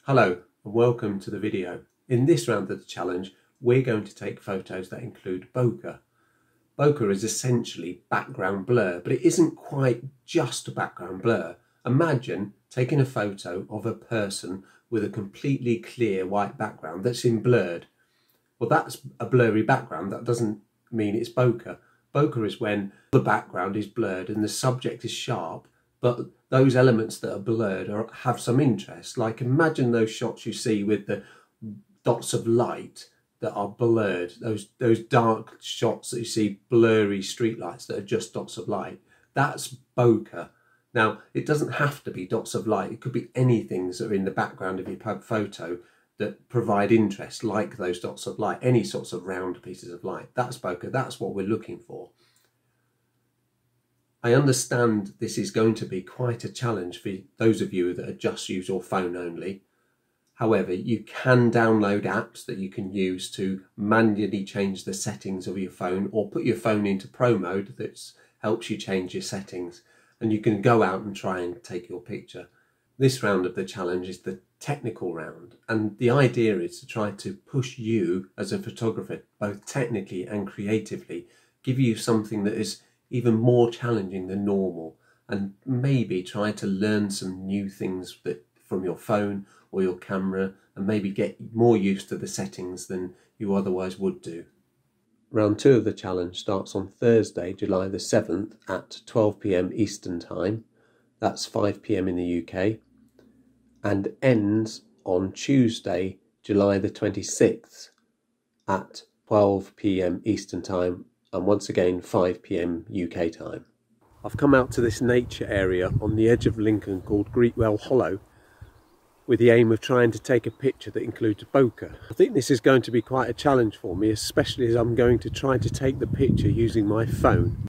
Hello and welcome to the video. In this round of the challenge, we're going to take photos that include bokeh. Bokeh is essentially background blur, but it isn't quite just a background blur. Imagine taking a photo of a person with a completely clear white background that's in blurred. Well, that's a blurry background. That doesn't mean it's bokeh. Bokeh is when the background is blurred and the subject is sharp, but those elements that are blurred have some interest. Like imagine those shots you see with the dots of light that are blurred, those dark shots that you see, blurry streetlights that are just dots of light. That's bokeh. Now, it doesn't have to be dots of light. It could be anything that are in the background of your photo that provide interest, like those dots of light, any sorts of round pieces of light. That's bokeh. That's what we're looking for. I understand this is going to be quite a challenge for those of you that just use your phone only. However, you can download apps that you can use to manually change the settings of your phone, or put your phone into pro mode that helps you change your settings, and you can go out and try and take your picture. This round of the challenge is the technical round, and the idea is to try to push you as a photographer, both technically and creatively, give you something that is even more challenging than normal, and maybe try to learn some new things from your phone or your camera, and maybe get more used to the settings than you otherwise would do. Round 2 of the challenge starts on Thursday, July the 7th at 12 PM Eastern Time. That's 5 PM in the UK, and ends on Tuesday, July the 26th at 12 PM Eastern Time, and once again 5 PM UK time. I've come out to this nature area on the edge of Lincoln called Greetwell Hollow with the aim of trying to take a picture that includes bokeh. I think this is going to be quite a challenge for me, especially as I'm going to try to take the picture using my phone.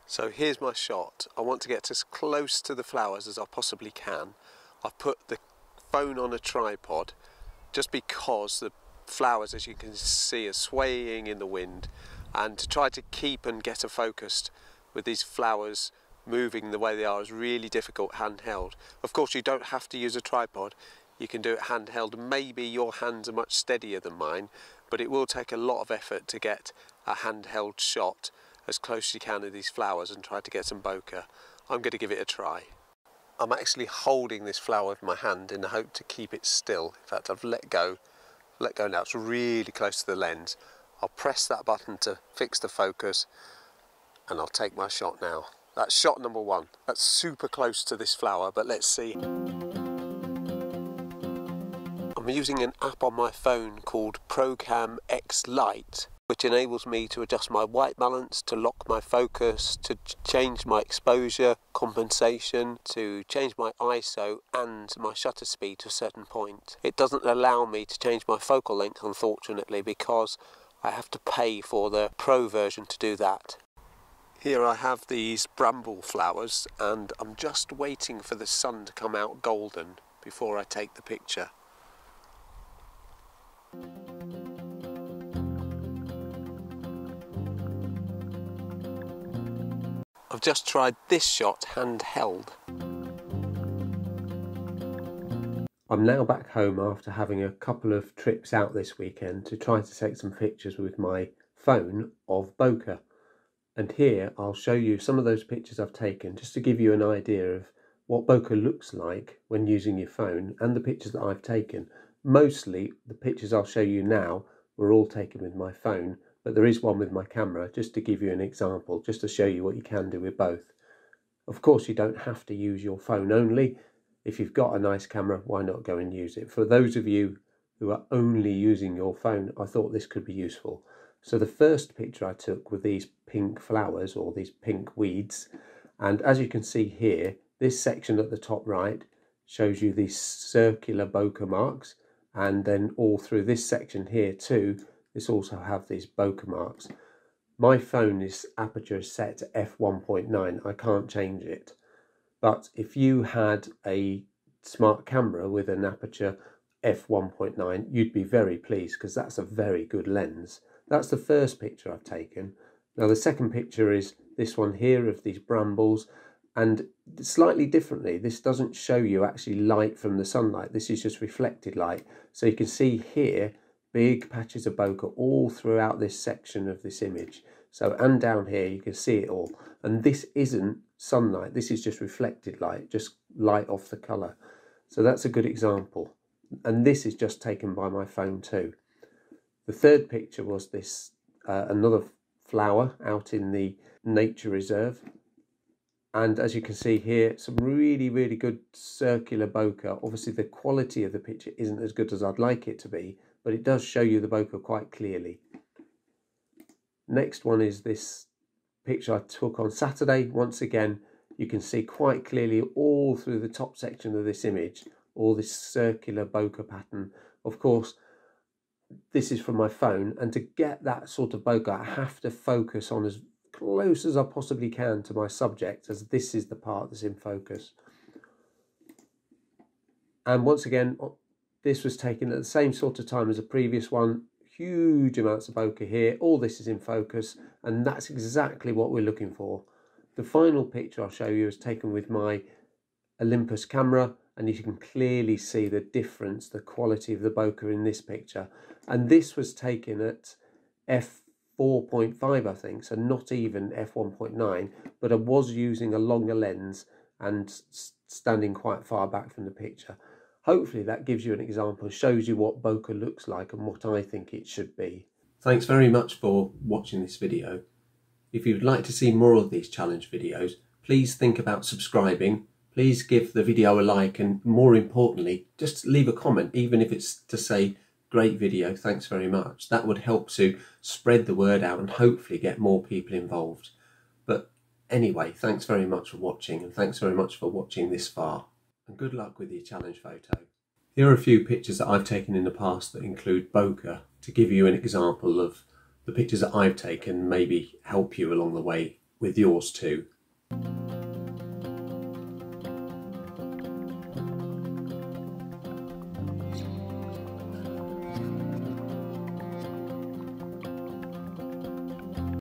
So here's my shot. I want to get as close to the flowers as I possibly can. I've put the phone on a tripod just because the flowers, as you can see, are swaying in the wind, and to try to keep and get a focus with these flowers moving the way they are is really difficult handheld. Of course, you don't have to use a tripod. You can do it handheld. Maybe your hands are much steadier than mine, but it will take a lot of effort to get a handheld shot as close as you can to these flowers and try to get some bokeh. I'm going to give it a try. I'm actually holding this flower with my hand in the hope to keep it still. In fact, I've let go now. It's really close to the lens. I'll press that button to fix the focus, and I'll take my shot now. That's shot number 1. That's super close to this flower, but let's see. I'm using an app on my phone called ProCam X Lite, which enables me to adjust my white balance, to lock my focus, to change my exposure, compensation, to change my ISO and my shutter speed to a certain point. It doesn't allow me to change my focal length, unfortunately, because I have to pay for the Pro version to do that. Here I have these bramble flowers, and I'm just waiting for the sun to come out golden before I take the picture. I've just tried this shot handheld. I'm now back home after having a couple of trips out this weekend to try to take some pictures with my phone of bokeh. And here I'll show you some of those pictures I've taken, just to give you an idea of what bokeh looks like when using your phone, and the pictures that I've taken. Mostly the pictures I'll show you now were all taken with my phone, but there is one with my camera, just to give you an example, just to show you what you can do with both. Of course, you don't have to use your phone only. If you've got a nice camera, why not go and use it? For those of you who are only using your phone, I thought this could be useful. So the first picture I took were these pink flowers, or these pink weeds. And as you can see here, this section at the top right shows you these circular bokeh marks. And then all through this section here too, this also have these bokeh marks. My phone's aperture is set to f1.9. I can't change it. But if you had a smart camera with an aperture f1.9, you'd be very pleased because that's a very good lens. That's the first picture I've taken. Now the second picture is this one here of these brambles, and slightly differently, this doesn't show you actually light from the sunlight. This is just reflected light. So you can see here big patches of bokeh all throughout this section of this image. So, and down here you can see it all. And this isn't sunlight, this is just reflected light, just light off the colour. So that's a good example. And this is just taken by my phone too. The third picture was this, another flower out in the nature reserve. And as you can see here, some really, really good circular bokeh. Obviously the quality of the picture isn't as good as I'd like it to be, but it does show you the bokeh quite clearly. Next one is this picture I took on Saturday. Once again, you can see quite clearly all through the top section of this image, all this circular bokeh pattern. Of course, this is from my phone, and to get that sort of bokeh, I have to focus on as close as I possibly can to my subject, as this is the part that's in focus. And once again, this was taken at the same sort of time as the previous one. Huge amounts of bokeh here. All this is in focus, and that's exactly what we're looking for. The final picture I'll show you is taken with my Olympus camera, and you can clearly see the difference, the quality of the bokeh in this picture. And this was taken at f4.5, I think, so not even f1.9, but I was using a longer lens and standing quite far back from the picture. Hopefully that gives you an example, shows you what bokeh looks like and what I think it should be. Thanks very much for watching this video. If you'd like to see more of these challenge videos, please think about subscribing. Please give the video a like, and more importantly, just leave a comment, even if it's to say, great video, thanks very much. That would help to spread the word out and hopefully get more people involved. But anyway, thanks very much for watching, and thanks very much for watching this far. And good luck with your challenge photo. Here are a few pictures that I've taken in the past that include bokeh, to give you an example of the pictures that I've taken, maybe help you along the way with yours too.